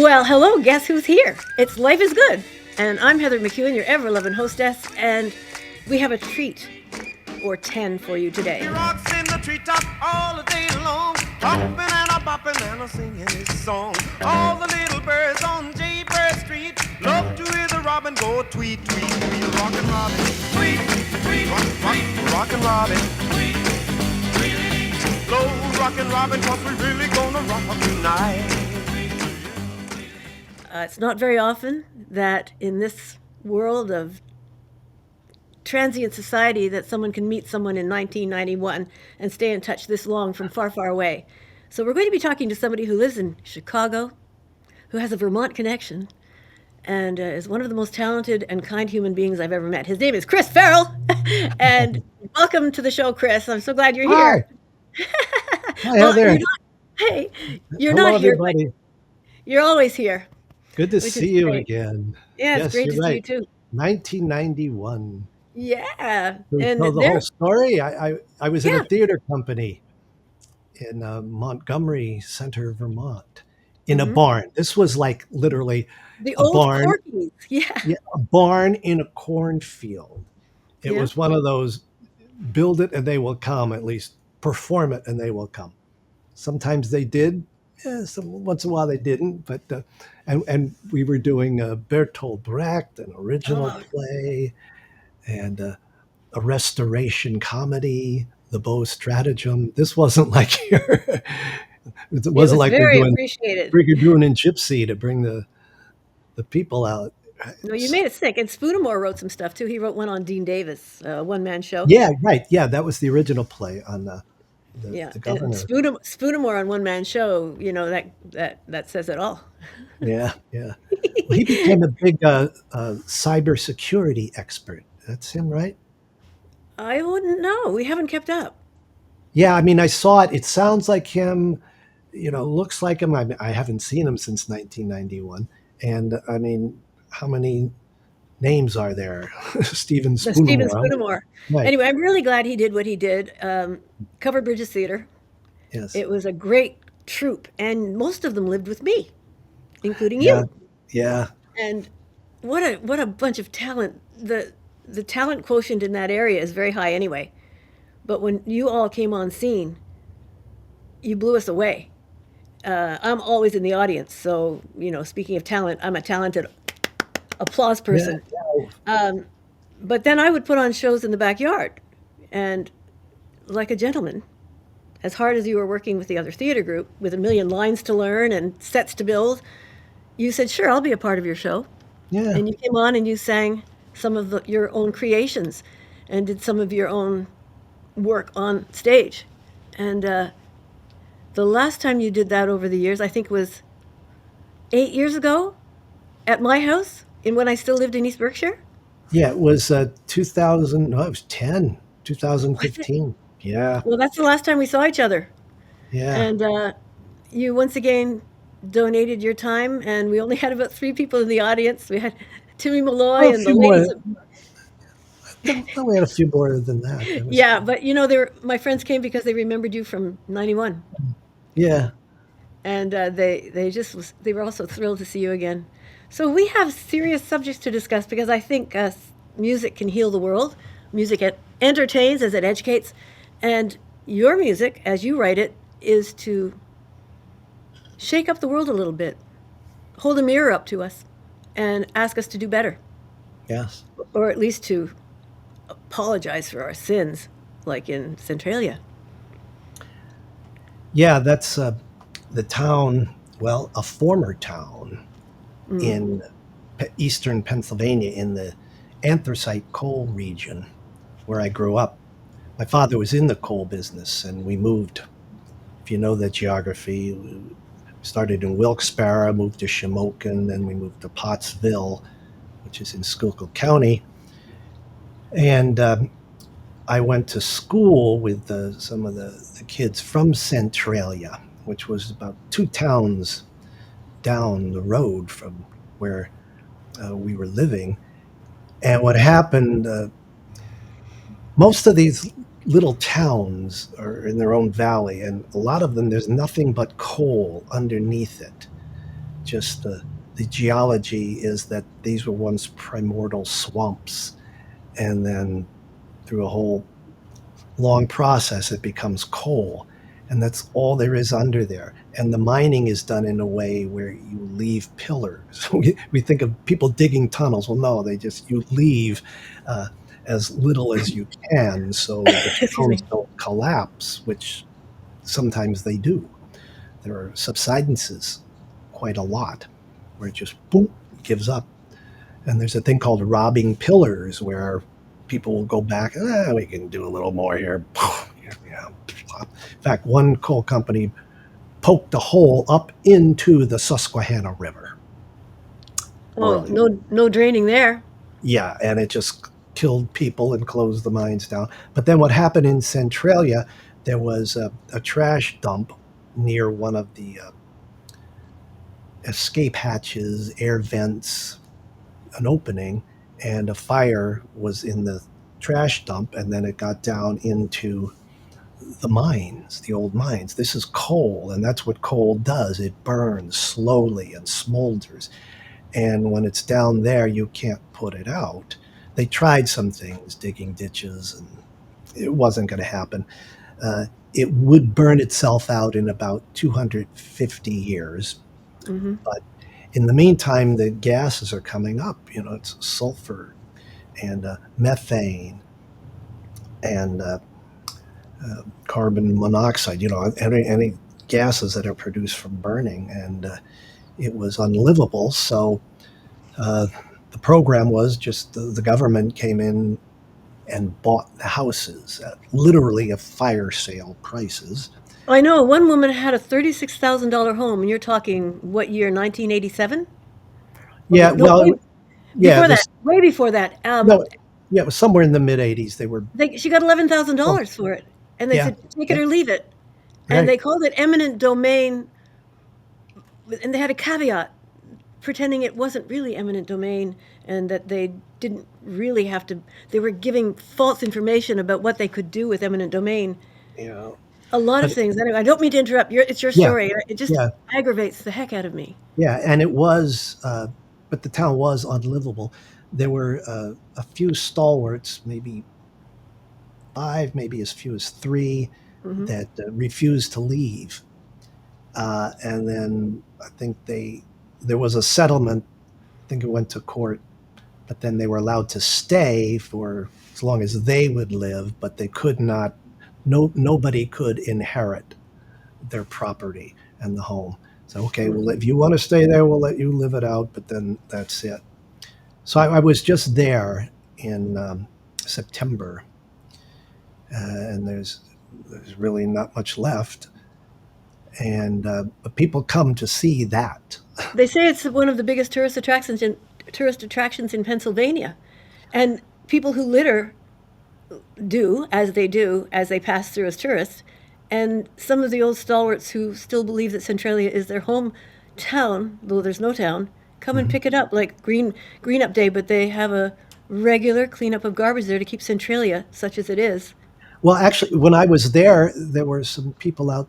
Well, hello, guess who's here? It's Life is Good. And I'm Heather McEwen, your ever loving hostess, and we have a treat or 10 for you today. He rocks in the treetop all the day long, hopping and a bopping and a singing his song. All the little birds on Jaybird Street love to hear the robin go tweet, tweet, tweet. Rockin' Robin, tweet, tweet, rockin' Robin, tweet, tweet. Slow rockin' Robin, 'cause we really gonna rock tonight. It's not very often that in this world of transient society that someone can meet someone in 1991 and stay in touch this long from far, far away. So we're going to be talking to somebody who lives in Chicago, who has a Vermont connection, and is one of the most talented and kind human beings I've ever met. His name is Chris Farrell, and welcome to the show, Chris. I'm so glad you're here. Hi, Heather. You're Hello, not here, everybody. but you're always here. Good to which is see you great. again. Yeah, it's Yes, great to you're see you right. too. 1991. Yeah, Can we and tell the there, whole story? I was in yeah. a theater company in Montgomery Center, Vermont, in a Mhm. barn. This was like literally The a old barn. Corgis. Yeah, Yeah, a barn in a cornfield. It yeah. was one of those build it and they will come, at least perform it and they will come. Sometimes they did. Yeah, once in a while they didn't, but and we were doing Bertolt Brecht, an original Oh, play, and a restoration comedy, The Beau Stratagem. This wasn't like it it wasn't was like we're very doing appreciated. Brigadoon and Gypsy to bring the people out. No, you made it sick. And Spoonamore wrote some stuff too. He wrote one on Dean Davis, a one-man show. Yeah, right. Yeah, that was the original play on Yeah, the and governor. Spoonamore on one-man show. That says it all. Yeah, yeah. Well, he became a big cybersecurity expert. That's him, right? I wouldn't know. We haven't kept up. Yeah, I mean, I saw it. It sounds like him. Looks like him. I haven't seen him since 1991. And I mean, how many names are there? Stephen The Stephen Spoonemore. Spoonamore. Right. Anyway, I'm really glad he did what he did. Covered Bridges Theater. Yes. It was a great troupe, and most of them lived with me, including Yeah. you. Yeah. And what a bunch of talent. The talent quotient in that area is very high anyway. But when you all came on scene, you blew us away. I'm always in the audience, so speaking of talent, I'm a talented applause Yeah. person. But then I would put on shows in the backyard, and like a gentleman, as hard as you were working with the other theater group with a million lines to learn and sets to build, you said, "Sure, I'll be a part of your show." Yeah. And you came on and you sang some of your own creations and did some of your own work on stage. And the last time you did that over the years, I think was 8 years ago at my house when I still lived in East Berkshire. Yeah. It was 2000. No, it was 10. Was it? 2015. Yeah. Well, that's the last time we saw each other. Yeah. And you once again donated your time, and we only had about 3 people in the audience. We had Timmy Oh, Malloy a and the few more. ladies. No, we had a few more than that. That was Yeah, but my friends came because they remembered you from '91, yeah. and they were also thrilled to see you again. So we have serious subjects to discuss because I think music can heal the world. Music entertains as it educates, and your music, as you write it, is to shake up the world a little bit, hold a mirror up to us, and ask us to do better, Yes. or at least to apologize for our sins, like in Centralia. Yeah, that's the town, well, a former town in eastern Pennsylvania in the anthracite coal region where I grew up. My father was in the coal business and we moved, if you know the geography, we started in Wilkes-Barre, moved to Shamokin, then we moved to Pottsville, which is in Schuylkill County. And I went to school with some of the kids from Centralia, which was about 2 towns down the road from where we were living. And what happened, most of these little towns are in their own valley, and a lot of them, there's nothing but coal underneath it. just the geology is that these were once primordial swamps, and then through a whole long process, it becomes coal. And that's all there is under there. And the mining is done in a way where you leave pillars. We think of people digging tunnels. Well, no, you leave uh, as little as you can so the Excuse towns me. don't collapse, which sometimes they do. There are subsidences quite a lot where it just boom, gives up. And there's a thing called robbing pillars where people will go back, we can do a little more here. Yeah. In fact, one coal company poked a hole up into the Susquehanna River Oh, early. no draining there. Yeah, and it just killed people and closed the mines down. But then what happened in Centralia, there was a trash dump near one of the escape hatches, air vents, an opening, and a fire was in the trash dump, and then it got down into the mines, the old mines. This is coal, and that's what coal does. It burns slowly and smolders. And when it's down there, you can't put it out. They tried some things, digging ditches, and it wasn't going to happen. Uh, it would burn itself out in about 250 years. Hmm. But in the meantime, the gases are coming up. It's sulfur and methane and carbon monoxide, any gases that are produced from burning. And it was unlivable. So uh, the program was just the government came in and bought the houses at literally a fire sale prices. I know one woman had a $36,000 home, and you're talking what year? 1987? Or Yeah, no, well, way yeah, before it that. was Way before that. no, yeah, it was somewhere in the mid '80s. They were, She got $11,000 oh, for it, and they yeah, said take it yeah, or leave it, and right, they called it eminent domain, and they had a caveat pretending it wasn't really eminent domain and that they didn't really have to. They were giving false information about what they could do with eminent domain. you know, A lot of but things. Anyway, I don't mean to interrupt. It's your yeah, story. It just yeah, aggravates the heck out of me. yeah, and it was, but the town was unlivable. There were a few stalwarts, maybe five, maybe as few as three, Hmm. that refused to leave. And then I think there was a settlement. I think it went to court, but then they were allowed to stay for as long as they would live, but they could not. Nobody could inherit their property and the home. So okay, well, if you want to stay there, we'll let you live it out, but then that's it. So I was just there in September, and there's really not much left, and but people come to see that. They say it's one of the biggest tourist attractions in Pennsylvania, and people who litter do as they pass through as tourists. And some of the old stalwarts who still believe that Centralia is their hometown, though there's no town, come and Mhm. pick it up like Green Up Day, but they have a regular cleanup of garbage there to keep Centralia, such as it is. Well, actually, when I was there, there were some people out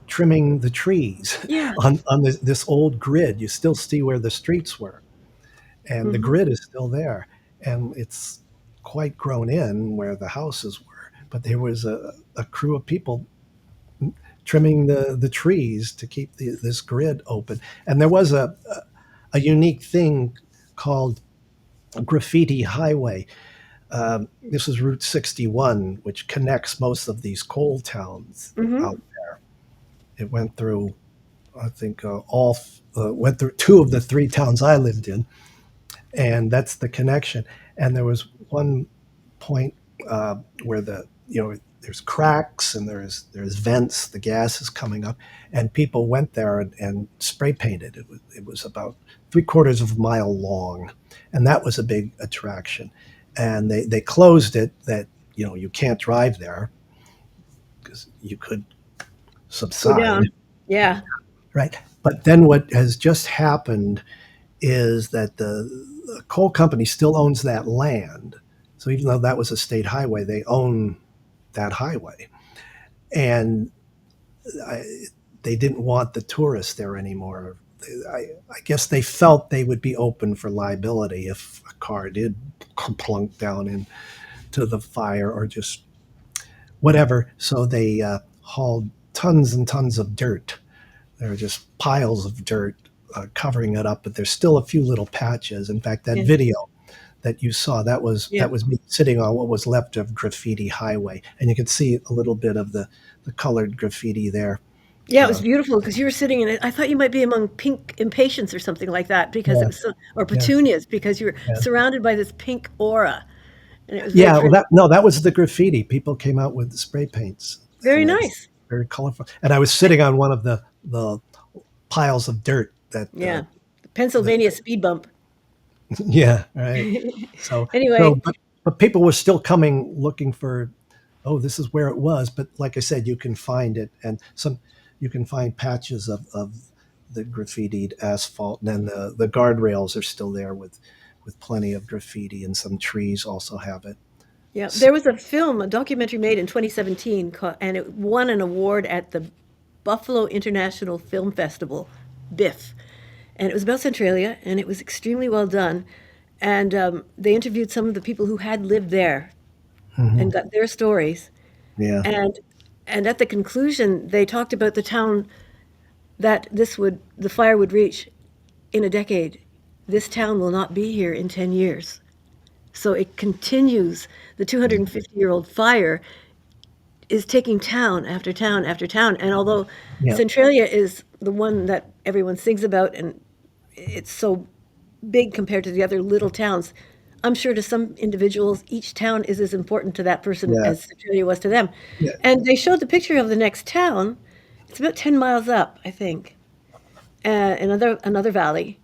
trimming the trees Yeah. on this old grid. You still see where the streets were, and the Hmm. grid is still there, and it's quite grown in where the houses were. But there was a crew of people trimming the trees to keep this grid open, and there was a unique thing called graffiti highway. This is Route 61, which connects most of these coal towns Hmm. out. It went through, I think, went through two of the three towns I lived in, and that's the connection. And there was one point where there's cracks and there's vents, the gas is coming up, and people went there and spray painted. It was about 3/4 of a mile long, and that was a big attraction. And they closed it that you can't drive there because you could Go subside, down. Yeah. right? But then what has just happened is that the coal company still owns that land. So even though that was a state highway, they own that highway. And I, they didn't want the tourists there anymore. I guess they felt they would be open for liability if a car did plunk down into the fire or just whatever. So they hauled tons and tons of dirt. There are just piles of dirt covering it up, but there's still a few little patches. In fact, that Yeah. video that you saw, Yeah. that was me sitting on what was left of Graffiti Highway, and you could see a little bit of the colored graffiti there. Yeah, it was Uh, beautiful because you were sitting in it. I thought you might be among pink impatiens or something like that because it yeah, was so, or yeah, petunias because you were yeah. surrounded by this pink aura, and it was very Yeah, well, pretty. that was the graffiti. People came out with the spray paints, Very and it's nice. very colorful. And I was sitting on one of the piles of dirt that Yeah. The that Pennsylvania speed bump. yeah, right. So Anyway, but people were still coming looking for, oh, this is where it was. But like I said, you can find it, and some you can find patches of the graffitied asphalt, and then the guardrails are still there with plenty of graffiti, and some trees also have it. yeah, So, there was a film, a documentary made in 2017, and it won an award at the Buffalo International Film Festival, BIFF. And it was about Centralia, and it was extremely well done. And they interviewed some of the people who had lived there mhm, and got their stories. yeah, And at the conclusion, they talked about the town that the fire would reach in a decade. This town will not be here in 10 years. So it continues. The 250-year-old fire is taking town after town after town. And although yeah, Centralia is the one that everyone sings about and it's so big compared to the other little towns, I'm sure to some individuals, each town is as important to that person yeah, as Centralia was to them. yeah. And they showed the picture of the next town. It's about 10 miles up, I think, another valley.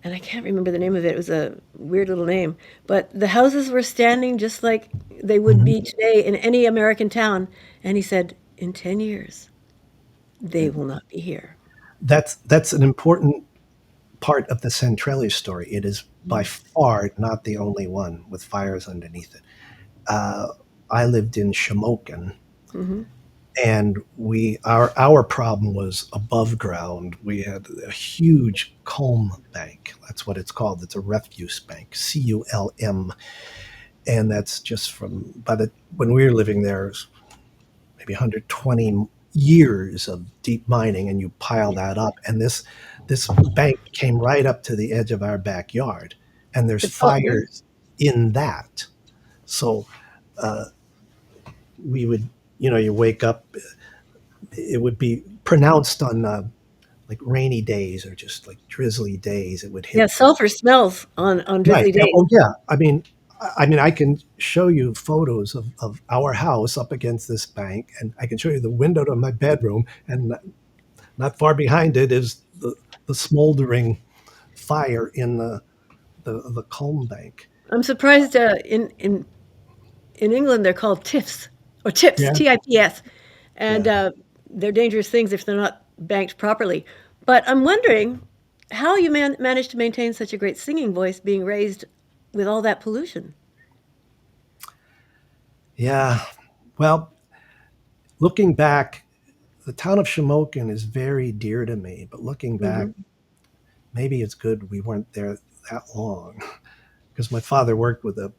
And I can't remember the name of it. It was a weird little name. But the houses were standing just like they would Mhm. be today in any American town. And he said, in 10 years, they Yeah. will not be here. That's an important part of the Centralia story. It is by far not the only one with fires underneath it. Uh, I lived in Shamokin, Hmm. and our problem was above ground. We had a huge culm bank. That's what it's called. It's a refuse bank, CULM, and that's just from by the when we were living there, it was maybe 120 years of deep mining, and you pile Yeah. that up, and this bank came right up to the edge of our backyard, and there's Oh, yeah. fires in that. So uh, we would, you wake up, it would be pronounced on like rainy days or just like drizzly days. It would Yeah, hit sulfur smells on right. drizzly Yeah, days. oh yeah. I mean, I can show you photos of our house up against this bank, and I can show you the window to my bedroom, and not far behind it is the smoldering fire in the culm bank. I'm surprised in England they're called tiffs or tips, Yeah, TIPS, and yeah. they're dangerous things if they're not banked properly. But I'm wondering how you managed to maintain such a great singing voice being raised with all that pollution. Yeah. Well, looking back, the town of Shamokin is very dear to me, but looking back, Hmm. maybe it's good we weren't there that long because my father worked with a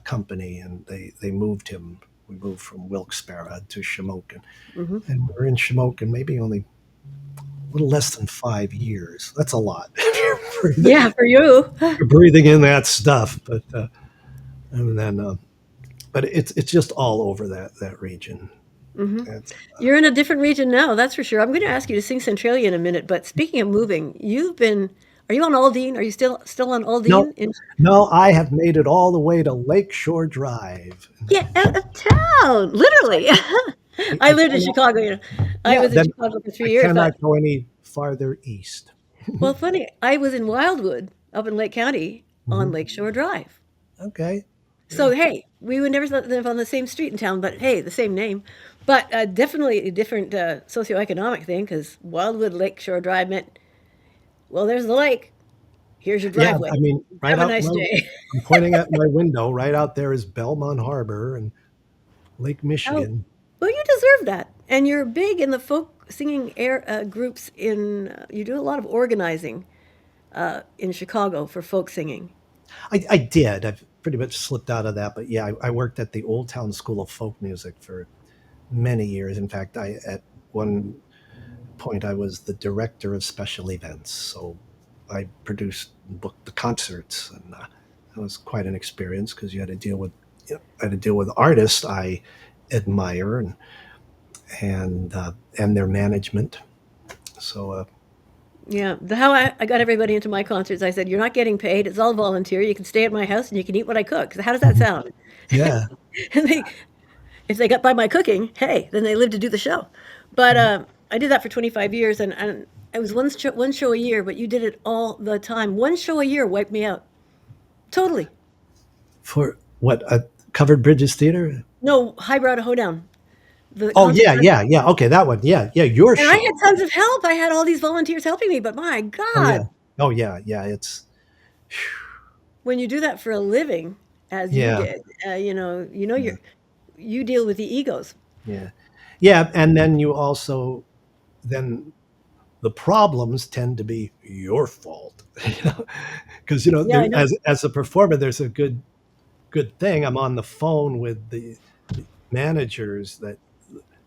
company, and they moved him. We moved from Wilkes-Barre to Shamokin, Hmm. and we were in Shamokin maybe only a little less than 5 years. That's a lot. Yeah, for you. You're breathing in that stuff, and then but it's just all over that region. Hmm. It's, You're in a different region now, that's for sure. I'm going to ask you to sing Centralia in a minute, but speaking of moving, are you on Aldine? Are you still on no, Aldine? no, I have made it all the way to Lakeshore Drive. Get out of town, literally. I I lived in cannot, Chicago. I yeah, was in then Chicago for I 3 years, but cannot go any farther east. well, funny. I was in Wildwood, up in Lake County, on Mhm. Lakeshore Drive. Okay, So very cool. hey, we would never live on the same street in town, but hey, the same name. But definitely a different socioeconomic thing because Wildwood Lakeshore Drive meant, well, there's the lake. Here's your Yeah, driveway. I mean, right Have a out nice my, day. I'm pointing at my window. Right out there is Belmont Harbor and Lake Oh, Michigan. well, you deserve that. And you're big in the folk singing air groups in. You do a lot of organizing in Chicago for folk singing. I did. I've pretty much slipped out of that, but yeah, I worked at the Old Town School of Folk Music for many years. In fact, I at one point I was the director of special events, so I produced and booked the concerts, and that was quite an experience because you had to deal with I had to deal with artists I admire and their management. So Yeah, how I got everybody into my concerts, I said, "You're not getting paid. It's all volunteer. You can stay at my house and you can eat what I cook." So how does that sound? yeah, And if they got by my cooking, hey, then they live to do the show. But I did that for 25 years, and it was one show a year, but you did it all the time. One show a year wiped me out. Totally. for what Covered Bridges Theater. No, highbrow to hoedown. The Oh concert. yeah. Okay, that one. Yeah. Your And I show. had tons of help. I had all these volunteers helping me, but my Oh yeah. God, Oh yeah. It's when you do that for a living, as you yeah. did, Yeah. you deal with the egos. Yeah. Yeah. And then you also then the problems tend to be your fault, because Yeah, I there, know. as a performer, there's a good thing. I'm on the phone with the managers that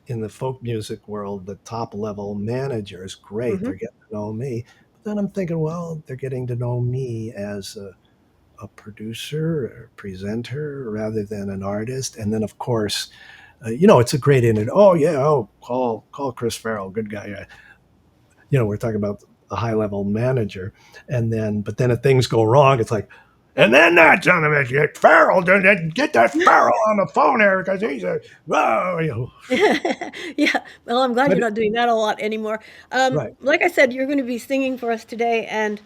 in the folk music world, the top level managers. Great, Hmm. they're getting to know me. But then I'm thinking, well, they're getting to know me as a producer or presenter rather than an artist. And then, of course, it's a great interview. Oh yeah, call Chris Farrell, good guy. We're talking about a high level manager, and then but then if things go wrong, it's like, and then that son of a shit, Farrell, get that Farrell on the phone here because he's a well. Yeah. Well, I'm glad But you're not doing that a lot anymore. right, Like I said, you're going to be singing for us today, and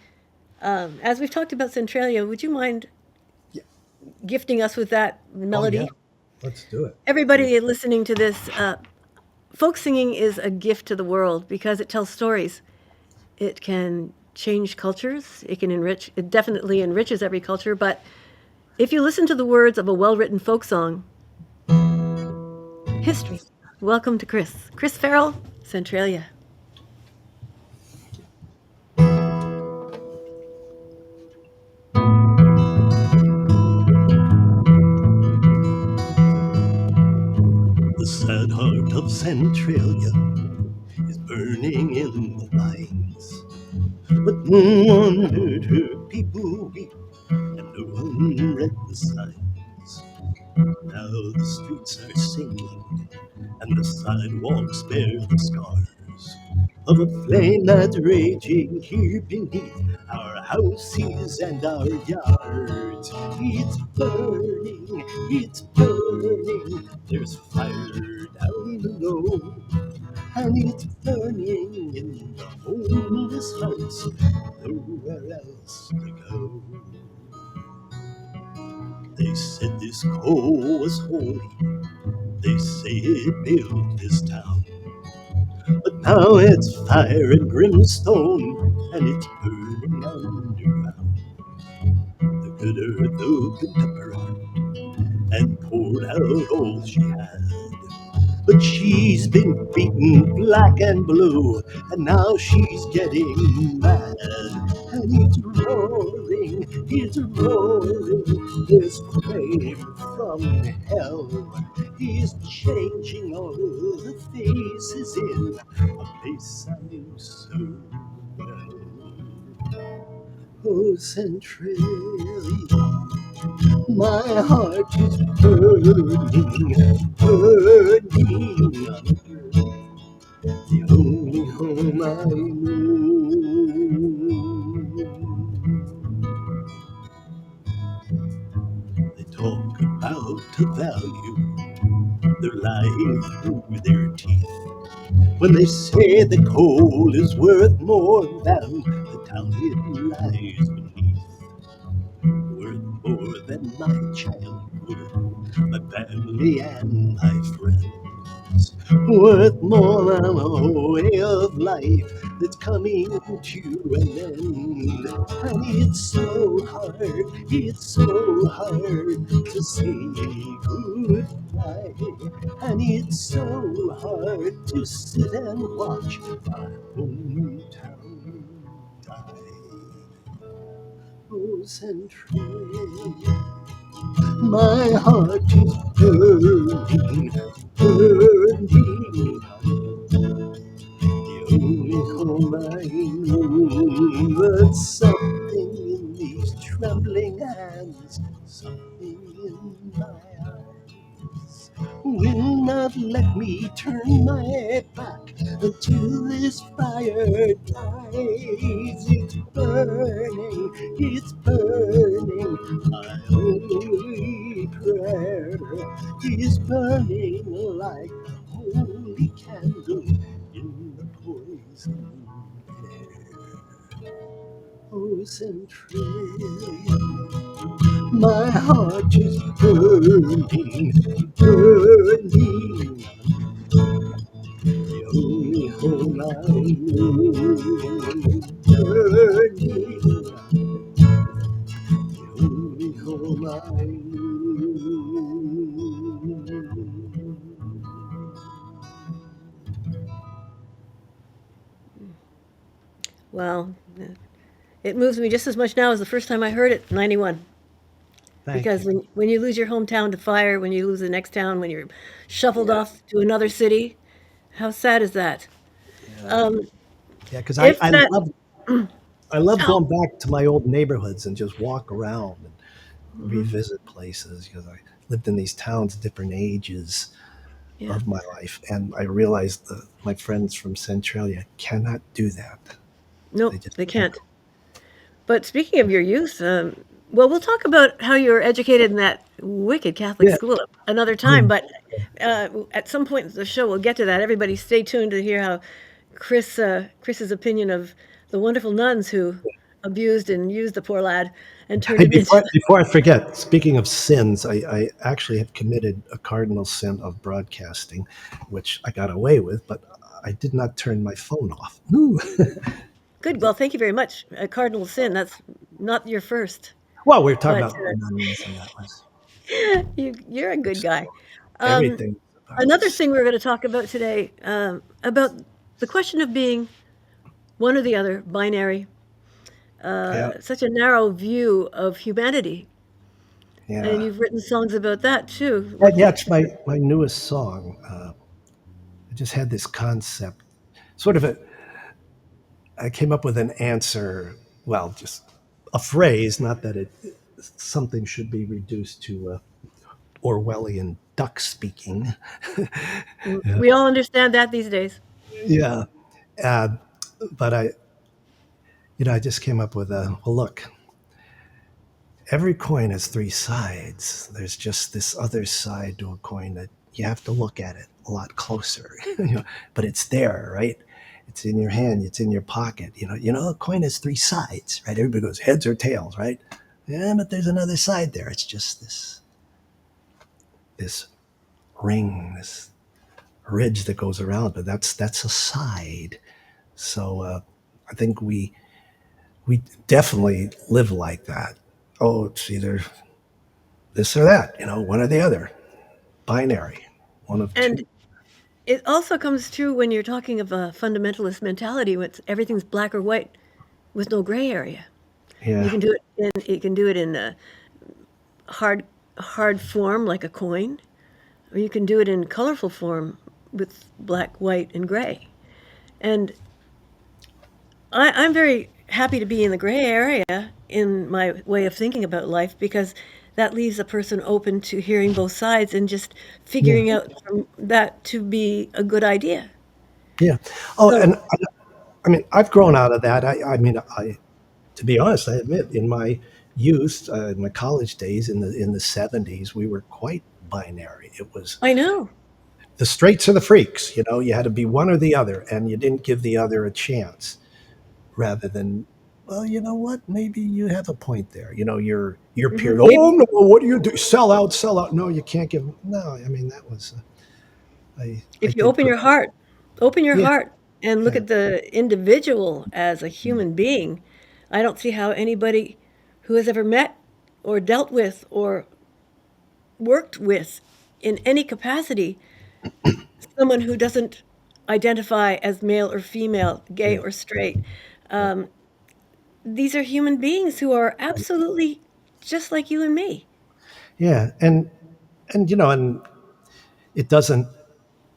as we've talked about Centralia, would you mind yeah, gifting us with that oh yeah, melody? let's do it. Everybody listening to this, folk singing is a gift to the world because it tells stories. It can change cultures. It can enrich. It definitely enriches every culture. But if you listen to the words of a well-written folk song, history. Welcome to Chris Farrell, Centralia. The sad heart of Centralia is burning in the mines, but no one heard her people weep, and no one read the signs. Now the streets are singing, and the sidewalks bear the scars of a flame that's raging here beneath our houses and our yards. It's burning, there's fire down below, and it's burning in the homeless hearts, nowhere else to go. They said this coal was holy, they say it built this town. But now it's fire and brimstone, and it's burning underground. The good earth opened up her heart and poured out all she had. But she's been beaten black and blue, and now she's getting mad. And it's roaring, this flame from hell. He's changing all the faces in a place I knew so well. Oh, Centralia, my heart is burning under the only home I know. They talk about a value, they're lying through their teeth when they say the coal is worth more than the town it lies beneath. Worth more than my childhood, my family and my friends. Worth more than a way of life that's coming to an end. And it's so hard, it's so hard to say goodbye. And it's so hard to sit and watch our hometown die. Oh, Central, my heart is burning, burning. The only home I know, but something in these trembling hands, something in my eyes, will not let me turn my back until this fire dies. It's burning, it's burning. My only prayer is burning like a holy candle in the poison air. Oh, Centralia, my heart is burning, burning. The only home I know, burning. The only home I Well, it moves me just as much now as the first time I heard it, 91. Thank Because you. when you lose your hometown to fire, when you lose the next town, when you're shuffled Yeah, off to another city, how sad is that? yeah, Um, yeah. Because if that, I love oh, going back to my old neighborhoods and just walk around and mhm, revisit places because I lived in these towns at different ages yeah, of my life, and I realized that my friends from Centralia cannot do that. They nope, just they can't. can't. But speaking of your youth, well, we'll talk about how you were educated in that wicked Catholic Yeah. school another time. Mm. But at some point in the show, we'll get to that. Everybody, stay tuned to hear how Chris's opinion of the wonderful nuns who abused and used the poor lad and turned Hey, him into. before I forget, speaking of sins, I actually have committed a cardinal sin of broadcasting, which I got away with, but I did not turn my phone off. Ooh. Good. Well, thank you very much. A cardinal sin. That's not your first, Well, we were talking but about nuns, and that was you're a good guy. Um, everything about Another this. thing we're going to talk about today about the question of being one or the other, binary, Yeah, such a narrow view of humanity. And yeah, you've written songs about that too. yeah. It's my newest song. I just had this concept, sort of a. I came up with an answer. Well, just a phrase. Not that it something should be reduced to Orwellian duck speaking. We all understand that these days. Yeah, uh, but I just came up with a. Well, look, every coin has three sides. There's just this other side to a coin that you have to look at it a lot closer. But it's there, right? It's in your hand. It's in your pocket. A coin has three sides, right? Everybody goes heads or tails, right? Yeah, but there's another side there. It's just this ring, this ridge that goes around, but that's a side. So I think we definitely live like that. Oh, it's either this or that, one or the other, binary, one of two. And it also comes true when you're talking of a fundamentalist mentality, when everything's black or white with no gray area. You Yeah, can do it you can do it in a hard hard form like a coin, or you can do it in colorful form with black, white, and gray. And I'm very happy to be in the gray area in my way of thinking about life because that leaves a person open to hearing both sides and just yeah, figuring out from that to be a good idea. yeah. Oh, So and I mean, I've grown out of that. I mean, to be honest, I admit, in my youth, in my college days, in the '70s, we were quite binary. It was I know. the straights or the freaks. You had to be one or the other, and you didn't give the other a chance. Rather than, well, you know what? Maybe you have a point there. Your period. Oh Maybe no, what do you do? Sell out, sell out. No, you can't give. No, I mean that was I if you did. open your heart Yeah, heart and look Yeah. at the individual as a human being, I don't see how anybody who has ever met or dealt with or worked with in any capacity someone who doesn't identify as male or female, gay Yeah. or straight. Yeah. These are human beings who are absolutely just like you and me. Yeah. And and it doesn't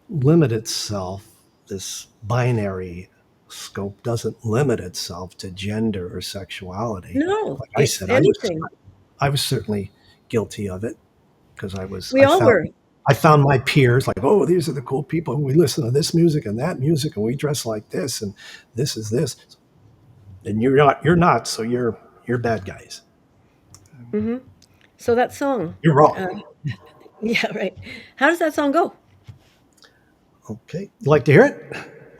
limit itself, this binary scope doesn't limit itself to gender or sexuality. No, Like I it's said, anything. I was certainly guilty of it because We all were. I found my peers like, oh, these are the cool people. We listen to this music and that music, and we dress like this, and this is this. And you're not, so you're bad guys. So that song, You're uh, wrong. yeah, right. How does that song go? Okay, you like to hear it?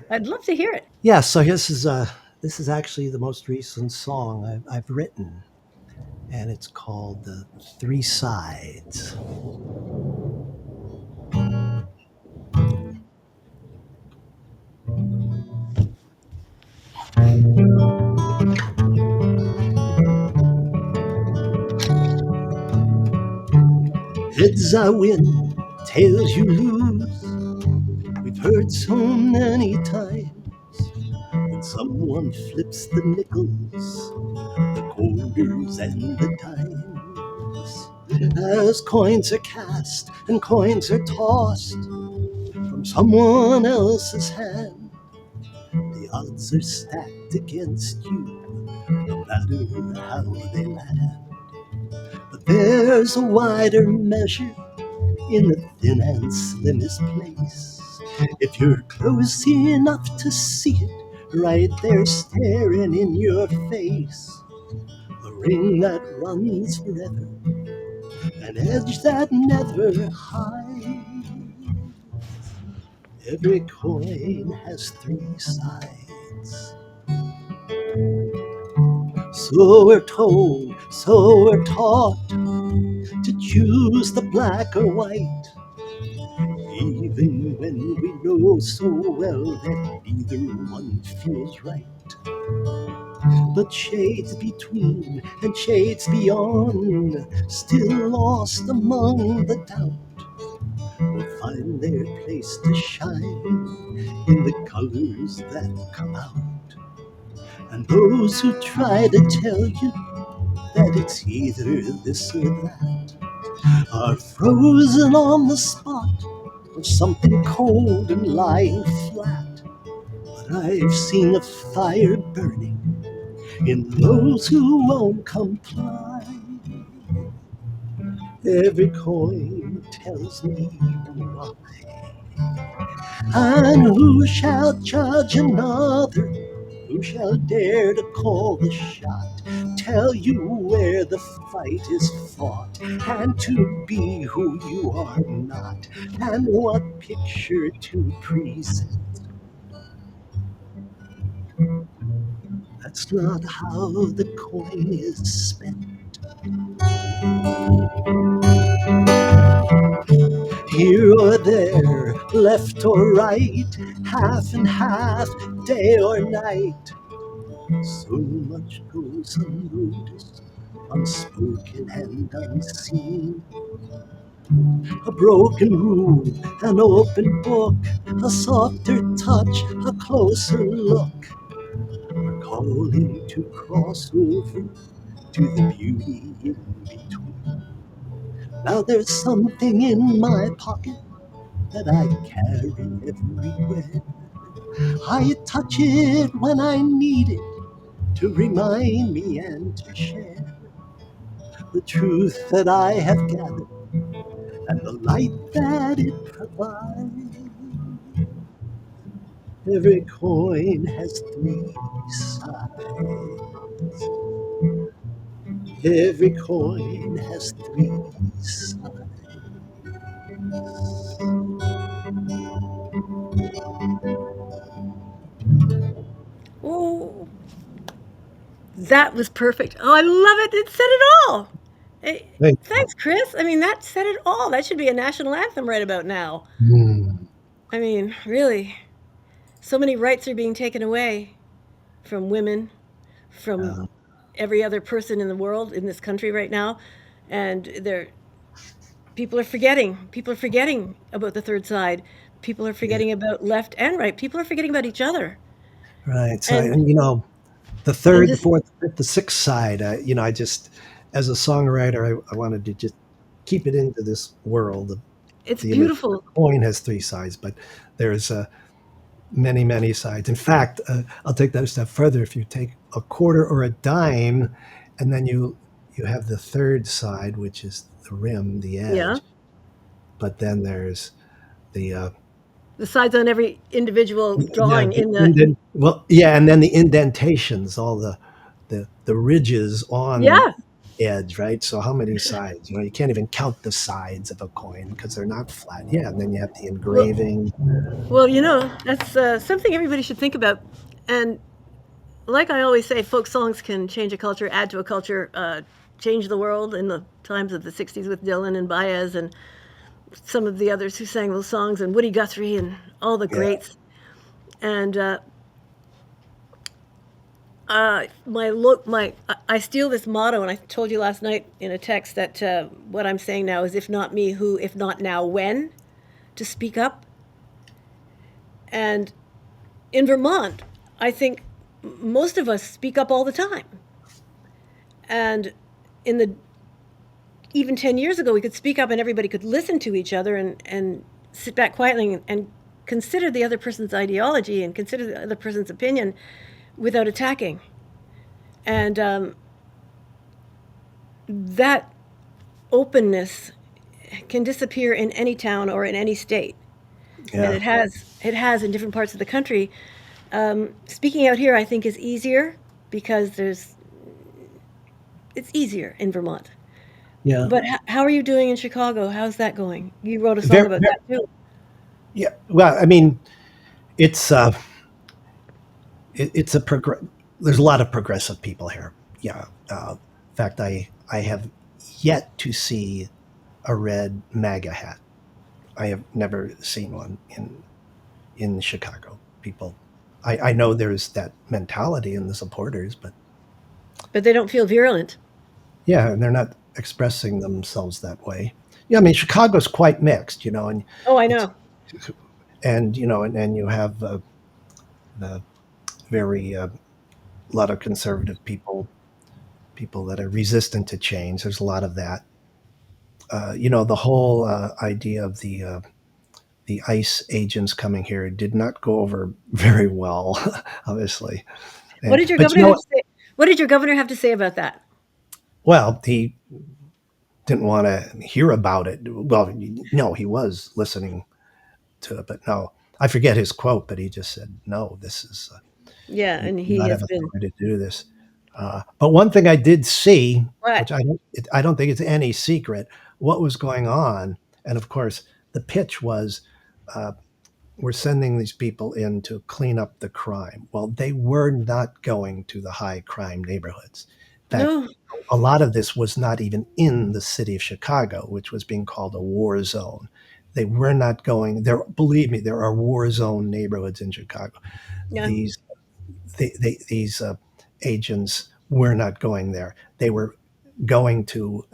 I'd love to hear it. Yeah. So this is actually the most recent song I've written, and it's called "Three Sides." Heads I win, tails you lose. We've heard so many times when someone flips the nickels, the quarters and the dimes. As coins are cast and coins are tossed from someone else's hand, the odds are stacked against you, no matter how they land. But there's a wider measure in the thin and slimmest place. If you're close enough to see it, right there staring in your face, a ring that runs forever, an edge that never hides. Every coin has three sides. So we're told, so we're taught to choose the black or white, even when we know so well that neither one feels right. But shades between and shades beyond, still lost among the doubt, will find their place to shine in the colors that come out. And those who try to tell you that it's either this or that are frozen on the spot of something cold and lying flat. But I've seen a fire burning in those who won't comply. Every coin tells me why. And who shall judge another? Who shall dare to call the shot? Tell you where the fight is fought, and to be who you are not, and what picture to present. That's not how the coin is spent. Here or there, left or right, half and half, day or night. So much goes unnoticed, unspoken and unseen. A broken rule, an open book, a softer touch, a closer look. We're calling to cross over to the beauty in between. Now there's something in my pocket that I carry everywhere. I touch it when I need it to remind me and to share the truth that I have gathered and the light that it provides. Every coin has three sides. Every coin has three sides. Oh, that was perfect. Oh, I love it. It said it all. Eh, Thank thanks, Chris. I mean, that said it all. That should be a national anthem right about now. you. I mean, really. so many rights are being taken away from women, from Uh, every other person in the world, in this country right now, and people are forgetting. People are forgetting about the third side. People are yeah, forgetting about left and right. People are forgetting about each other. right. So, And and the and third, the this fourth, the fifth, the sixth side. I just, as a songwriter, I wanted to just keep it into this world of it's the image. The beautiful. coin has three sides, but there's many, many sides. In fact, I'll take that a step further. If you take a quarter or a dime, and then you have the third side, which is the rim, the Yeah. edge, but then there's the The sides on every individual yeah, drawing in the yeah, and then the indentations, all the ridges on yeah. edge, right? So how many sides? You can't even count the sides of a coin because they're not flat. Yeah, and then you have the Well, engraving. well, that's something everybody should think about. And like I always say, folk songs can change a culture, add to a culture, change the world. In the times of the '60s with Dylan and Baez and some of the others who sang those songs, and Woody Guthrie and all the Yeah, greats. And I steal this motto, and I told you last night in a text that what I'm saying now is, if not me, who? If not now, when? To speak up. And in Vermont, I think most of us speak up all the time. And in the even 10 years ago, we could speak up and everybody could listen to each other and sit back quietly and consider the other person's ideology and consider the other person's opinion without attacking. And that openness can disappear in any town or in any state. And yeah, it has in different parts of the country. Speaking out here, I think, is easier because it's easier in Vermont. yeah. But how are you doing in Chicago? How's that going? You wrote a song Very, about very, that too. yeah. Well, I mean, it's it's a there's a lot of progressive people here. Yeah. In fact, I have yet to see a red MAGA hat. I have never seen one in Chicago. People, I know there's that mentality in the supporters, but But they don't feel virulent. yeah, and they're not expressing themselves that way. Yeah, I mean Chicago's quite mixed, and Oh, I it's know. and you have the very lot of conservative people, people that are resistant to change. There's a lot of that. The whole idea of the ICE agents coming here did not go over very well, obviously. What And did your but governor have to say? What did your governor have to say about that? well, he didn't want to hear about it. Well, no, he was listening to it, but no, I forget his quote, but he just said, "No, this is Yeah, you and do he not has have been authority to do this." But one thing I did see, what? which I don't think it's any secret, what was going on, and of course, the pitch was. Uh, we're sending these people in to clean up the crime. Well, they were not going to the high crime neighborhoods. In fact, No, a lot of this was not even in the city of Chicago, which was being called a war zone. They were not going there. Believe me, there are war zone neighborhoods in Chicago. yeah, These these agents were not going there. They were going to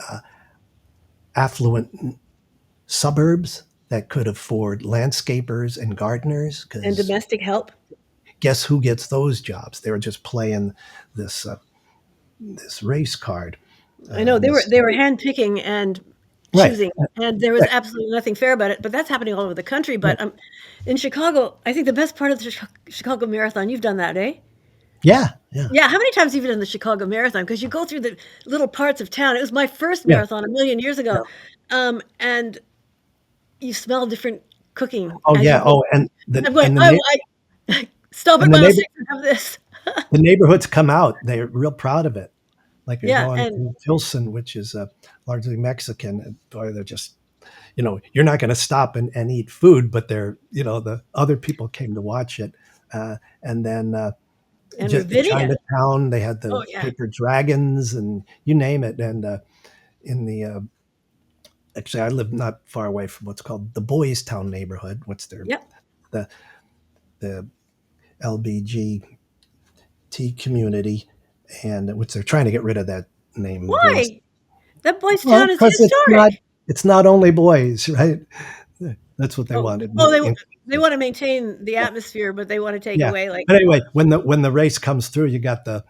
affluent suburbs that could afford landscapers and gardeners and because domestic help. guess who gets those jobs? They were just playing this this race card. I know This they were handpicking and right, choosing, and there was absolutely nothing fair about it. But that's happening all over the country. right. But in Chicago, I think the best part of the Chicago Marathon, you've done that, eh? Yeah, yeah, Yeah, how many times have you done the Chicago Marathon? Because you go through the little parts of town. It was my first yeah, marathon a million years yeah. ago, and you smell different cooking Oh as you yeah. go. Oh, and the I'm going, and the oh, neigh- I stop at and mile 6 and have this. the neighborhoods come out. They're real proud of it. Like you're Yeah, going and to Tilson, which is largely Mexican. And boy, they're just you're not going to stop and eat food, but they're the other people came to watch it, and then Ravinia. Chinatown, they had Oh, the yeah. paper dragons and you name it. And in the actually, I live not far away from what's called the Boys Town neighborhood. What's their Yep. the the LGBT community, and which they're trying to get rid of that name, boys. Why? That boys' Well, town is because historic. it's not only boys, right? That's what they Oh, wanted. oh, they want to maintain the atmosphere, but they want to take Yeah. away like But anyway, when the race comes through, you got the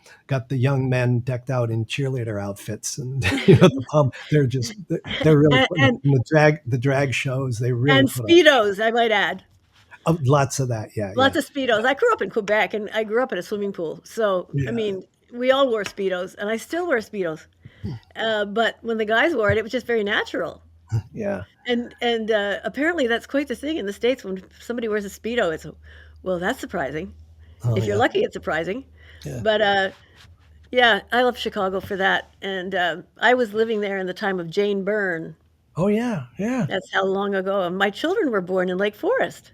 young men decked out in cheerleader outfits, and the pub. They're really and, putting and in the drag shows. They really and put up speedos, I might add. lots of that. Yeah, Lots yeah, of speedos. I grew up in Quebec, and I grew up at a swimming pool. So I yeah, mean, we all wore speedos, and I still wear speedos. But when the guys wore it, it was just very natural. yeah. And apparently, that's quite the thing in the States. When somebody wears a speedo, it's well, that's surprising. Oh If you're yeah, lucky, it's surprising. yeah. But yeah, I love Chicago for that. And I was living there in the time of Jane Byrne. Oh yeah, yeah. That's how long ago. And my children were born in Lake Forest.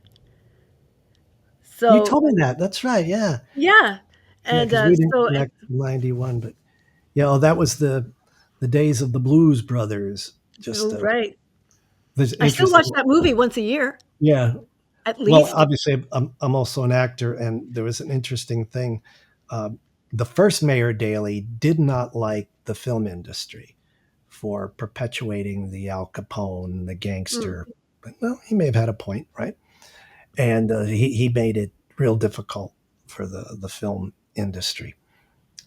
You So told me that. That's right. Yeah, yeah, yeah. and Because we didn't so connect in '91, but yeah, oh, that was the days of the Blues Brothers. Just right. there's I still interesting. watch that movie once a year, Yeah. at Well, least. obviously, I'm also an actor, and there was an interesting thing. The first Mayor Daley did not like the film industry for perpetuating the Al Capone, the Mm. gangster. But, well, he may have had a point, right? And he made it real difficult for the film industry.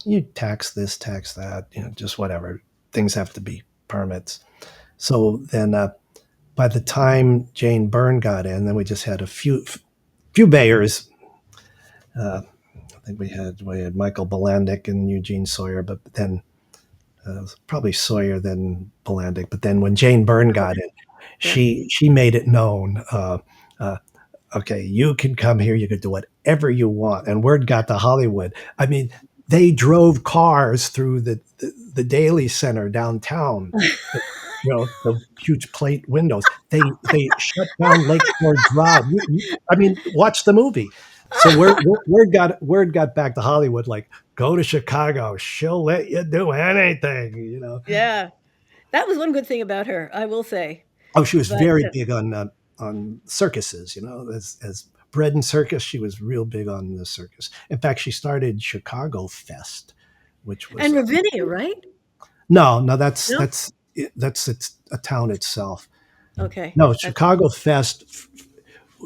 You tax this, tax that, just whatever. Things have to be permits. So then, by the time Jane Byrne got in, then we just had a few mayors. I think we had Michael Bilandic and Eugene Sawyer, but then probably Sawyer, then Bilandic. But then when Jane Byrne got in, Yeah. she made it known. Uh, okay, you can come here, you can do whatever you want. And word got to Hollywood. I mean, they drove cars through the Daily Center downtown. The huge plate windows. They shut down Lakeshore Drive. I mean, watch the movie. So word got back to Hollywood, like, go to Chicago. She'll let you do anything. Yeah. That was one good thing about her, I will say. Oh, she was But very big on circuses. As bread and circus, she was real big on the circus. In fact, she started Chicago Fest, which was and Ravinia, right? no, that's No? it's a town itself. Okay. No, That's Chicago Fest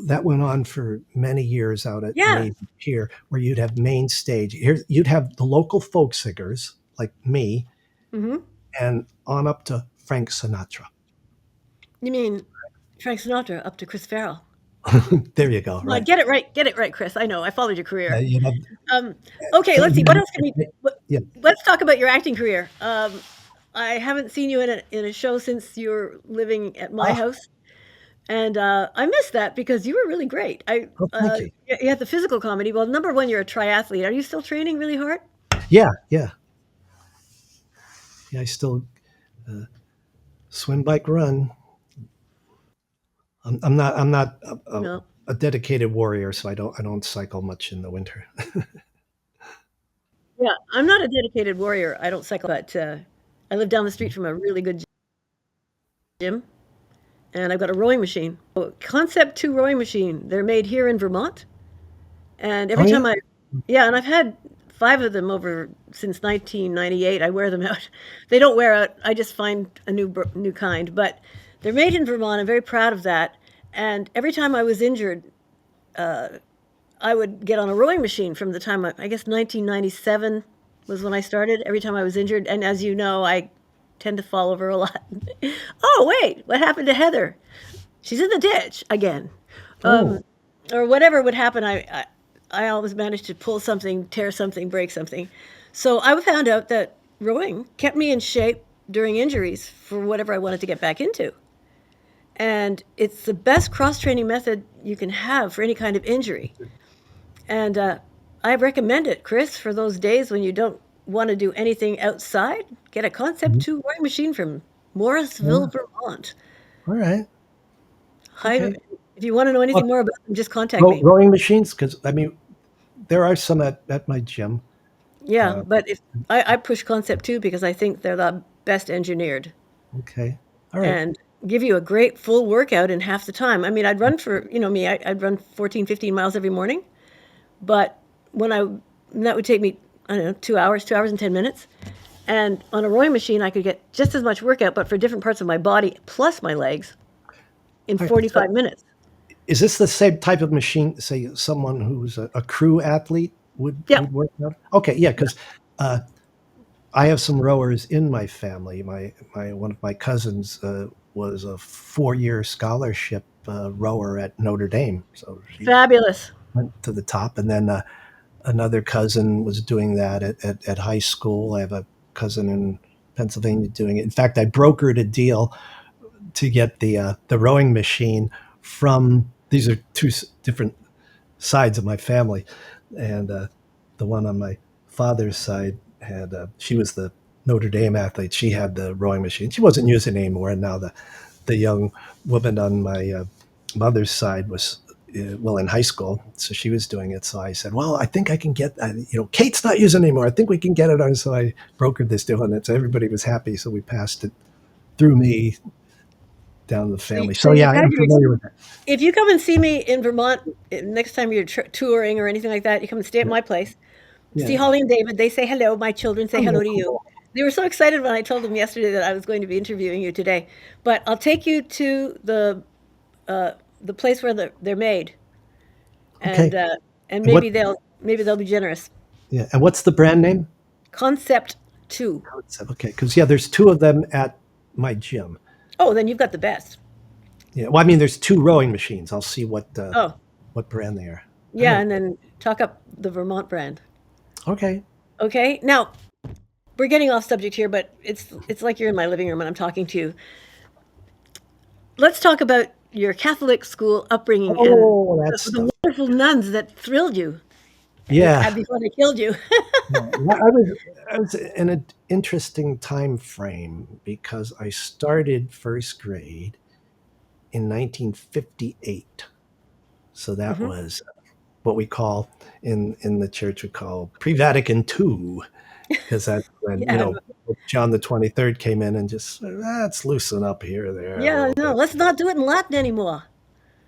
that went on for many years out at yeah. Navy Pier, where you'd have main stage. Here, you'd have the local folk singers like me, Mhm. and on up to Frank Sinatra. You mean Frank Sinatra up to Chris Farrell. There you go. Come on, Right. get it right, Chris. I know. I followed your career. You'd have Um, okay, so let's see. What else can we yeah. let's talk about your acting career. I haven't seen you in a show since you were living at my Ah, house. And I missed that because you were really great. oh, thank you. You had the physical comedy. Well, number one, you're a triathlete. Are you still training really hard? Yeah, yeah, yeah. I still swim, bike, run. I'm not No. a dedicated warrior, so I don't cycle much in the winter. Yeah, I'm not a dedicated warrior. I don't cycle, but I live down the street from a really good gym, and I've got a rowing machine. Concept 2 rowing machine. They're made here in Vermont, and Oh every yeah. time yeah, and I've had 5 of them over since 1998. I wear them out. They don't wear out. I just find a new kind, but they're made in Vermont. I'm very proud of that. And every time I was injured, I would get on a rowing machine from the time I guess 1997 was when I started. Every time I was injured, and as you know, I tend to fall over a lot. Oh wait, what happened to Heather? She's in the ditch again, Oh, or whatever would happen. I always managed to pull something, tear something, break something. So I found out that rowing kept me in shape during injuries for whatever I wanted to get back into. And it's the best cross training method you can have for any kind of injury. And I recommend it, Chris, for those days when you don't want to do anything outside. Get a Concept mhm. 2 rowing machine from Yeah. Morrisville, Vermont. All right. Hi, Okay. if you want to know Well, anything more about them, just contact me. rowing machines, because I mean, there are some at my gym. Yeah, Uh, but if I push Concept 2 because I think they're the best engineered okay. All right. and give you a great full workout in half the time. I mean, I'd run for, you know me, I'd run 14, 15 miles every morning. But when I that would take me, I don't know, 2 hours and 10 minutes. And on a rowing machine, I could get just as much workout, but for different parts of my body plus my legs in All right, so 45 minutes. is this the same type of machine, say someone who's a crew athlete Yeah, would work out? Okay, yeah, because I have some rowers in my family. My one of my cousins was a 4-year scholarship rower at Notre Dame, so she fabulous. went to the top. And then another cousin was doing that at high school. I have a cousin in Pennsylvania doing it. In fact, I brokered a deal to get the rowing machine from. These are two different sides of my family, and the one on my father's side had she was the Notre Dame athlete. She had the rowing machine. She wasn't using it anymore, and now the young woman on my mother's side was well in high school, so she was doing it. So I said, "Well, I think I can get Kate's not using it anymore. I think we can get it on." So I brokered this deal, and it's everybody was happy. So we passed it through me down the So, family. so So you've yeah, had I'm your. familiar with that. If you come and see me in Vermont next time you're touring or anything like that, you come and stay at Yeah, my place. See yeah. Holly and David. They say hello. My children say Oh, hello to you. cool. They were so excited when I told them yesterday that I was going to be interviewing you today. But I'll take you to the place where they're made, and Okay. uh, and And what? maybe they'll be generous. Yeah. And what's the brand name? Concept 2. Okay. Because yeah, there's two of them at my gym. Oh, then you've got the best. Yeah. Well, I mean, there's two rowing machines. I'll see Oh, what brand they are. All yeah, right. and then talk up the Vermont brand. Okay. Okay. Now, we're getting off subject here, but it's like you're in my living room and I'm talking to you. Let's talk about your Catholic school upbringing and Oh, that the stuff. wonderful nuns that thrilled you Yeah. before they killed you. Yeah. I was in an interesting time frame because I started first grade in 1958. So that Hmm. was what we call in the church we call pre-Vatican II, because that's when Yeah, John the 23rd came in and just let's loosen up here or there a yeah, little no, bit. let's not do it in Latin anymore.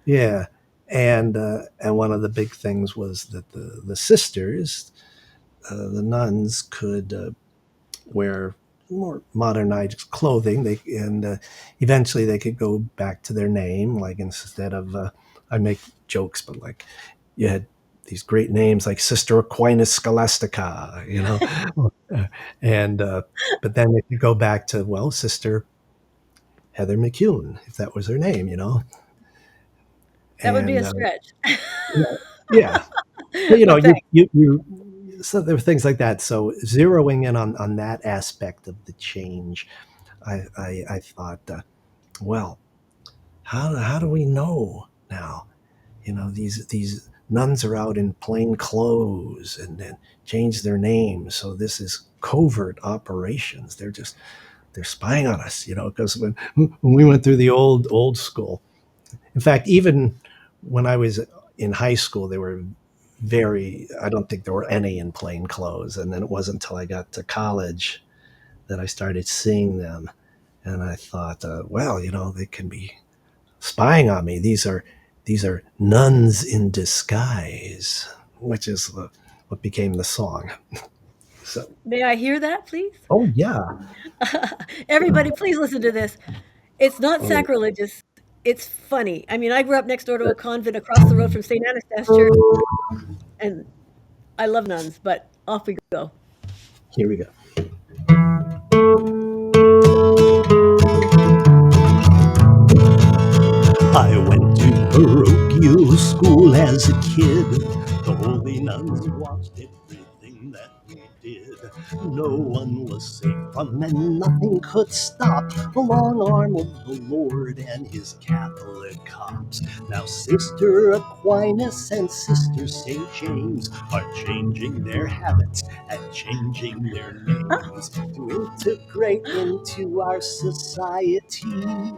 Yeah, and one of the big things was that the sisters, the nuns, could wear more modernized clothing. They and eventually they could go back to their name. Like instead of I make jokes, but like you had these great names like Sister Aquinas Scholastica, and but then if you go back to Sister Heather McCune, if that was her name, That would be and a stretch. yeah, yeah. So But you thanks. so there were things like that. So zeroing in on that aspect of the change, I thought, well, how do we know now? These nuns are out in plain clothes and then change their names. So this is covert operations. They're spying on us, because when we went through the old school. In fact, even when I was in high school, they were I don't think there were any in plain clothes. And then it wasn't until I got to college that I started seeing them. And I thought, well, they can be spying on me. These are nuns in disguise, which is what became the song. So, May I hear that, please? oh yeah, Everybody, please listen to this. It's not oh, sacrilegious. It's funny. I mean, I grew up next door to a convent across the road from St. Anastas Church, and I love nuns, but off we go. here we go. I went to parochial school as a kid. The holy nuns watched everything that we did. No one was safe from and nothing could stop the long arm of the Lord and his Catholic cops. Now Sister Aquinas and Sister St. James are changing their habits and changing their names to integrate into our society.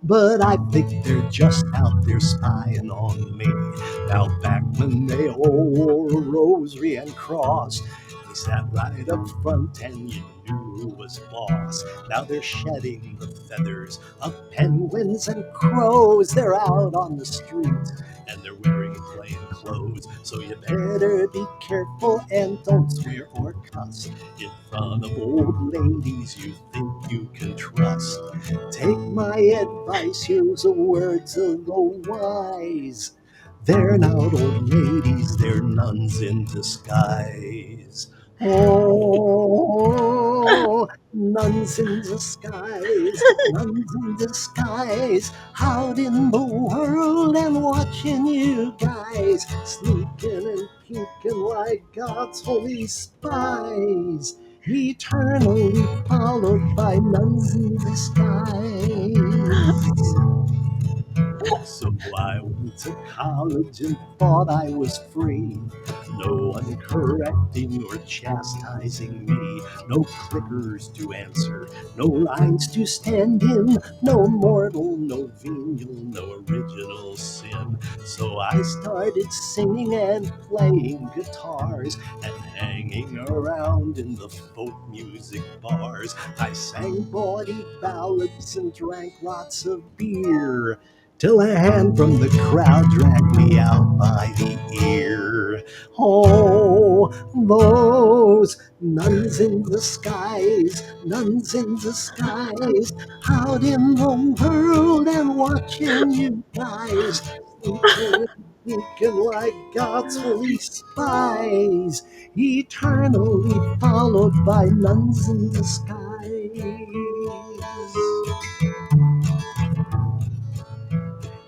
But I think they're just out there spying on me. Now back when they all wore a rosary and cross, they sat right up front and you knew who was boss. Now they're shedding the feathers of penguins and crows. They're out on the street and they're wearing plain plain clothes. So you better be careful and don't swear or cuss in front of old ladies you think you can trust. Take my advice, here's a word to the wise. They're not old ladies, they're nuns in disguise. Oh, nuns in disguise, nuns in disguise, out in the world and watching you guys, sneaking and peeking like God's holy spies, eternally followed by nuns in disguise. So I went to college and thought I was free. No one correcting or chastising me. No clickers to answer, no lines to stand in. No mortal, no venial, no original sin. So I started singing and playing guitars and hanging around in the folk music bars. I sang bawdy ballads and drank lots of beer till a hand from the crowd dragged me out by the ear. Oh, those nuns in disguise, nuns in disguise, out in the world and watching you guys, sneaking and sneaking like God's holy spies, eternally followed by nuns in disguise.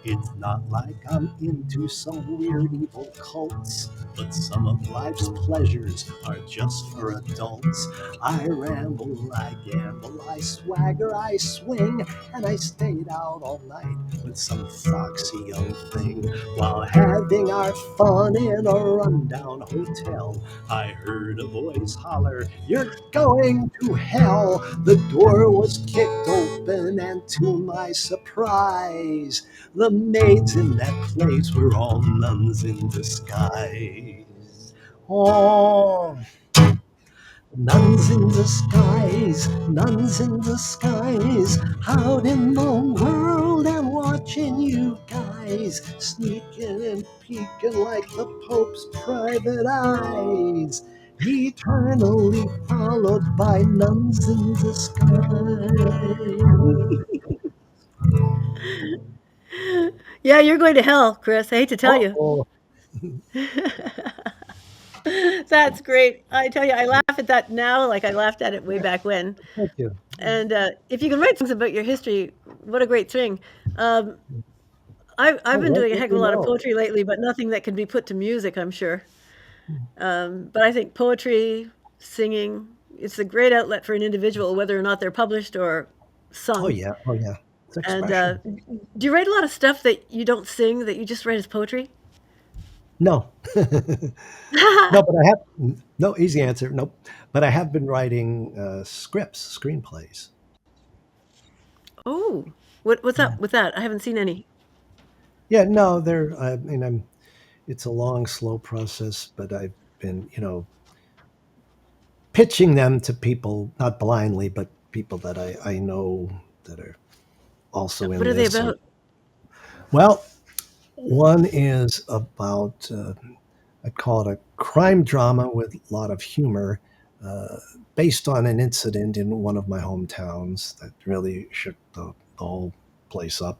It's not like I'm into some weird evil cults, but some of life's pleasures are just for adults. I ramble, I gamble, I swagger, I swing, and I stayed out all night with some foxy young thing. While having our fun in a rundown hotel, I heard a voice holler, "You're going to hell!" The door was kicked open, and to my surprise, the maids in that place were all nuns in disguise. Oh, nuns in disguise, nuns in disguise, out in the world and watching you guys, sneaking and peeking like the Pope's private eyes, eternally followed by nuns in disguise. Yeah, you're going to hell, Chris. I hate to tell you. Oh, That's great. I tell you, I laugh at that now like I laughed at it way back when. thank you. And if you can write songs about your history, what a great thing. Um, I've Oh, been doing a let heck of me a lot of know. poetry lately, but nothing that can be put to music, I'm sure. But I think poetry, singing, it's a great outlet for an individual, whether or not they're published or Oh sung. yeah, oh yeah. It's And expression. do you write a lot of stuff that you don't sing, that you just write as poetry? No, no, but I have no easy answer. Nope, but I have been writing scripts, screenplays. Oh, what's Yeah, up with that? I haven't seen any. yeah. No, they're. I mean, I'm. It's a long, slow process, but I've been, pitching them to people, not blindly, but people that I know that are also What in are they this. Or about? well, one is about. I'd call it a crime drama with a lot of humor, uh, based on an incident in one of my hometowns that really shook the whole place up.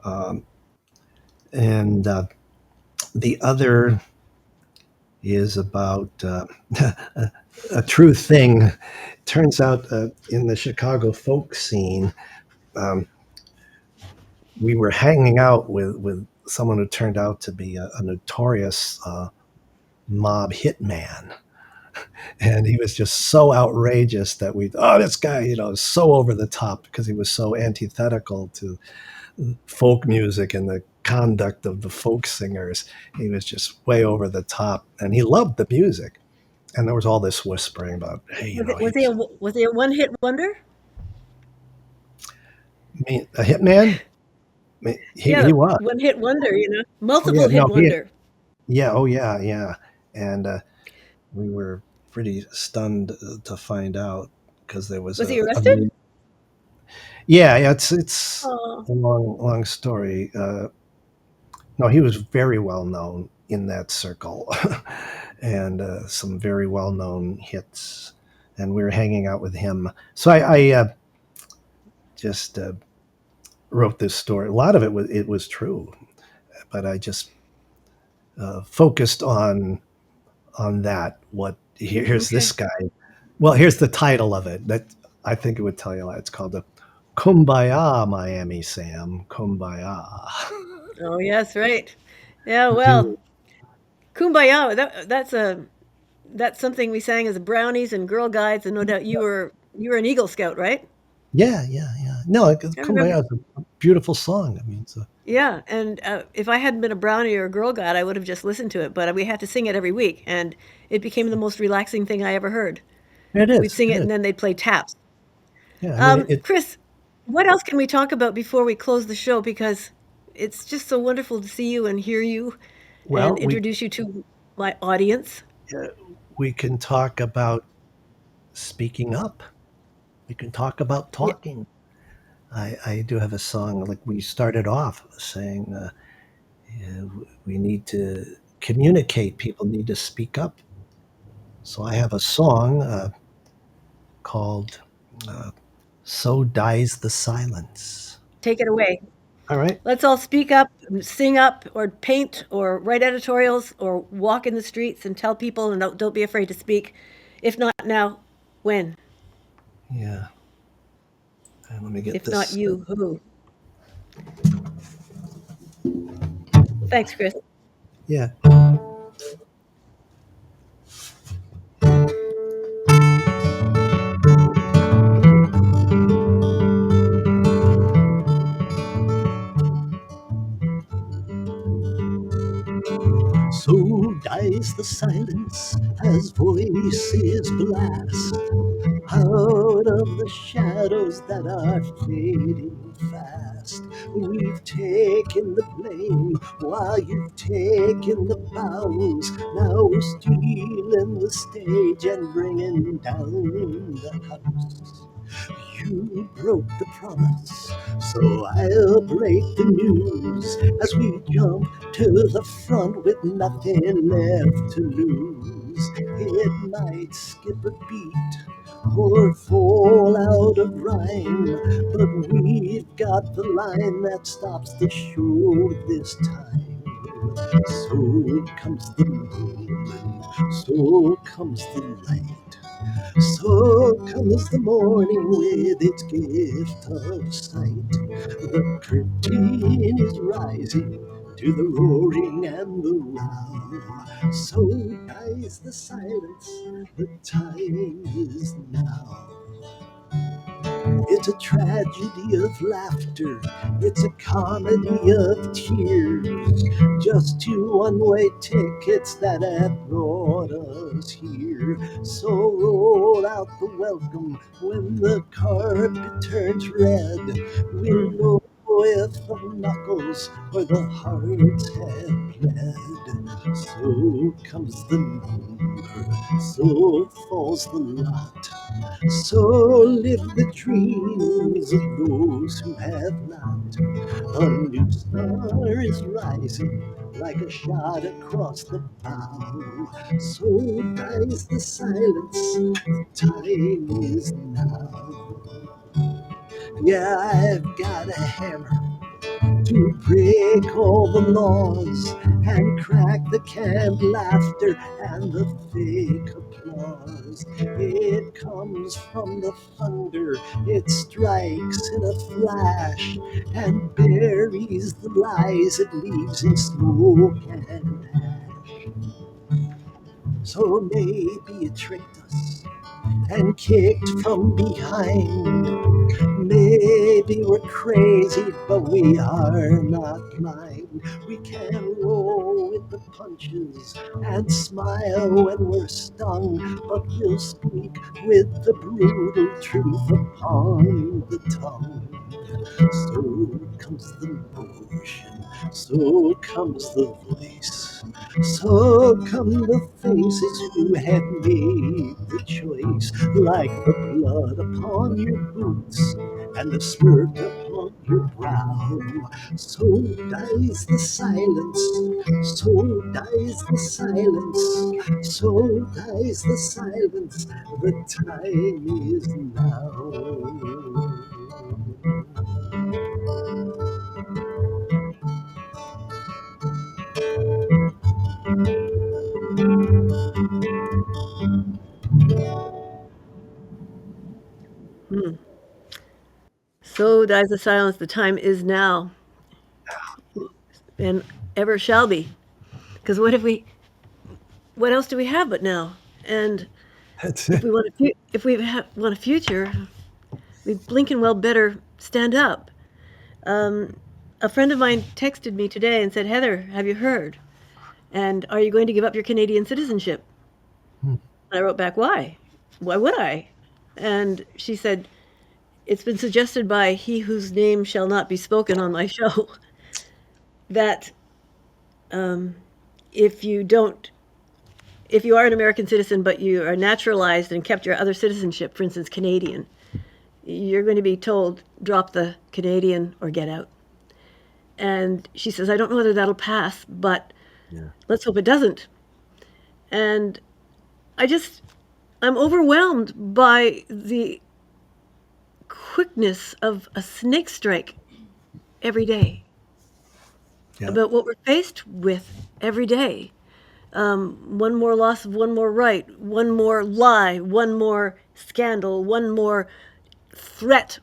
Um, and the other is about a true thing. Turns out in the Chicago folk scene, um, we were hanging out with someone who turned out to be a notorious mob hitman, and he was just so outrageous that this guy, is so over the top because he was so antithetical to folk music and the conduct of the folk singers. He was just way over the top, and he loved the music. And there was all this whispering about, hey, Was it he's was he a one hit wonder? a hitman. He Yeah, was. one hit wonder. Oh yeah, Multiple hit no, wonder. yeah, oh yeah, yeah. And we were pretty stunned to find out because there was Was he a arrested? yeah, yeah, it's Oh, a long story. No, he was very well known in that circle, and some very well known hits. And we were hanging out with him. So I just wrote this story. A lot of it was true, but I just focused on that. What here's Okay. this guy. Well, here's the title of it. That I think it would tell you a lot. It's called the "Kumbaya, Miami Sam, Kumbaya." Oh, yes, right. Yeah, well, Do Kumbaya, that's something we sang as brownies and Girl Guides, and no doubt you were an Eagle Scout, right? Yeah, yeah, yeah. No, I remember. "Kumbaya" is a beautiful song. I mean, Yeah, and if I hadn't been a brownie or a Girl Guide, I would have just listened to it. But we had to sing it every week, and it became the most relaxing thing I ever heard. it We'd is. sing It it, is. and then they'd play taps. Yeah, I mean, it Chris, what else can we talk about before we close the show? Because it's just so wonderful to see you and hear you and well, introduce you to my audience. uh, we can talk about speaking up. We can talk about Yeah, talking. I do have a song like we started off saying yeah, we need to communicate. People need to speak up. So I have a song called uh, "So Dies the Silence." take it away. All right. Let's all speak up, sing up, or paint, or write editorials, or walk in the streets and tell people, and don't be afraid to speak. If not now, when? Yeah. Let me get If not this. you, who? Thanks, Chris. Yeah. So dies the silence as voices blast out of the shadows that are fading fast. We've taken the blame while you've taken the bows. Now we're stealing the stage and bringing down the house. You broke the promise, so I'll break the news as we jump to the front with nothing left to lose. It might skip a beat or fall out of rhyme, but we've got the line that stops the show this time. So comes the moon, so comes the light. So comes the morning with its gift of sight. The curtain is rising to the roaring and the row. So dies the silence, the time is now. It's a tragedy of laughter, it's a comedy of tears. Just two one-way tickets that have brought us here. So roll out the welcome when the carpet turns red. We'll Mm. know if the knuckles or the hearts have bled. So comes the number, so falls the lot. So live the dreams of those who have not. A new star is rising like a shot across the bow. So dies the silence, the time is now. Yeah, I've got a hammer to break all the laws and crack the canned laughter and the fake applause. It comes from the thunder, it strikes in a flash and buries the lies it leaves in smoke and ash. So maybe it tricked us and kicked from behind. Maybe we're crazy, but we are not blind. We can roll with the punches and smile when we're stung, but we'll speak with the brutal truth upon the tongue. So comes the motion, so comes the voice, so come the faces who have made the choice, like the blood upon your boots and the smirk upon her brow. So dies the silence, so dies the silence, so dies the silence. The time is now. So dies the silence. The time is now, and ever shall be. Because what if we? What else do we have but now? And That's if it. we want if we want a future, we blinking well better stand up. A friend of mine texted me today and said, "Heather, have you heard? And are you going to give up your Canadian citizenship?" I wrote back, "Why? Why would I?" And she said, "It's been suggested by he whose name shall not be spoken on my show that um, if you don't, if you are an American citizen but you are naturalized and kept your other citizenship, for instance, Canadian, you're going to be told drop the Canadian or get out." And she says, "I don't know whether that'll pass, but Yeah. let's hope it doesn't." And I just, I'm overwhelmed by the quickness of a snake strike every day Yeah. about what we're faced with every day. One more loss of one more right, one more lie, one more scandal, one more threat,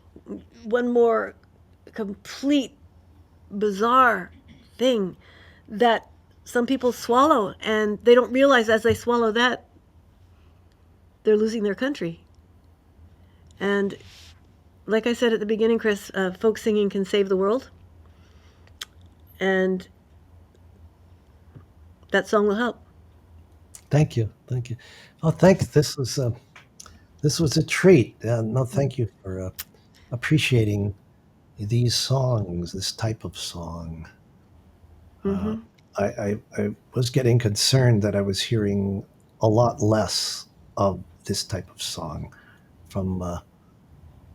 one more complete bizarre thing that some people swallow, and they don't realize as they swallow that they're losing their country. And like I said at the beginning, Chris, folk singing can save the world, and that song will help. Thank you. Thank you. Oh, thanks. This was a treat. No, thank you for appreciating these songs, this type of song. Uh, Hmm. I was getting concerned that I was hearing a lot less of this type of song from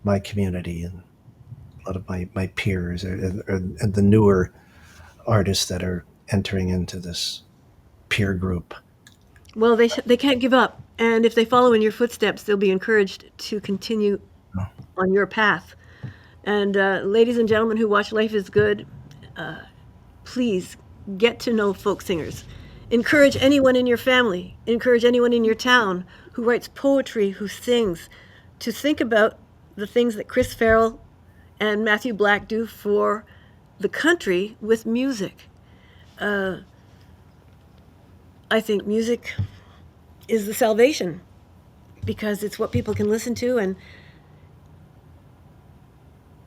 my community and a lot of my peers and the newer artists that are entering into this peer group. Well, they can't give up, and if they follow in your footsteps, they'll be encouraged to continue on your path. And ladies and gentlemen who watch Life is Good, please get to know folk singers. Encourage anyone in your family, encourage anyone in your town who writes poetry, who sings, to think about the things that Chris Farrell and Matthew Black do for the country with music. I think music is the salvation because it's what people can listen to and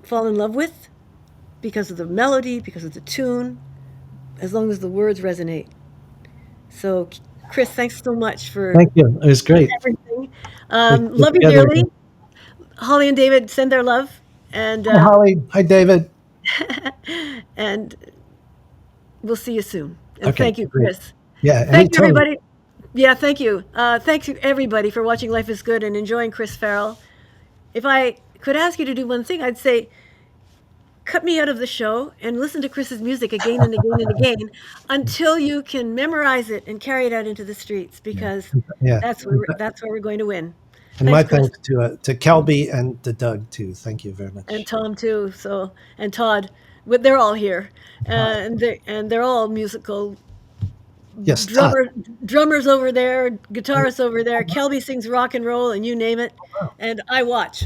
fall in love with because of the melody, because of the tune, as long as the words resonate. So, Chris, thanks so much for Thank you. It was great. everything. Great to get Love you together dearly. again. Holly and David send their love, and Hi, Holly. Hi, David. and we'll see you soon. And Okay, thank you, great. Chris. Yeah, Thank you, anytime. everybody. Yeah, thank you. Thank you, everybody, for watching Life is Good and enjoying Chris Farrell. If I could ask you to do one thing, I'd say cut me out of the show and listen to Chris's music again and again and again until you can memorize it and carry it out into the streets Yeah, because yeah. that's where we're going to win. And my Thanks, Chris, thanks to Kelby and to Doug too. Thank you very and much. Tom too. So and Todd, but they're all here, Todd. and they're all musical Yes, Todd. drummer drummers over there, guitarists over there. Kelby sings rock and roll, and you name it, and I watch.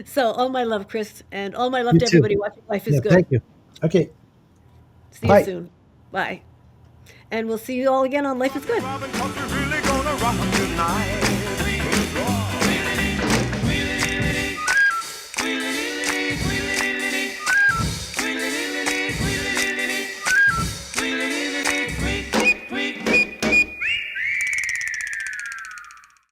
So all my love, Chris, and all my love You to too. everybody watching Life is Yeah, Good. thank you. Okay, See you bye. soon. Bye. And we'll see you all again on Life is Good. Robin, 'cause we're really gonna rock 'em tonight.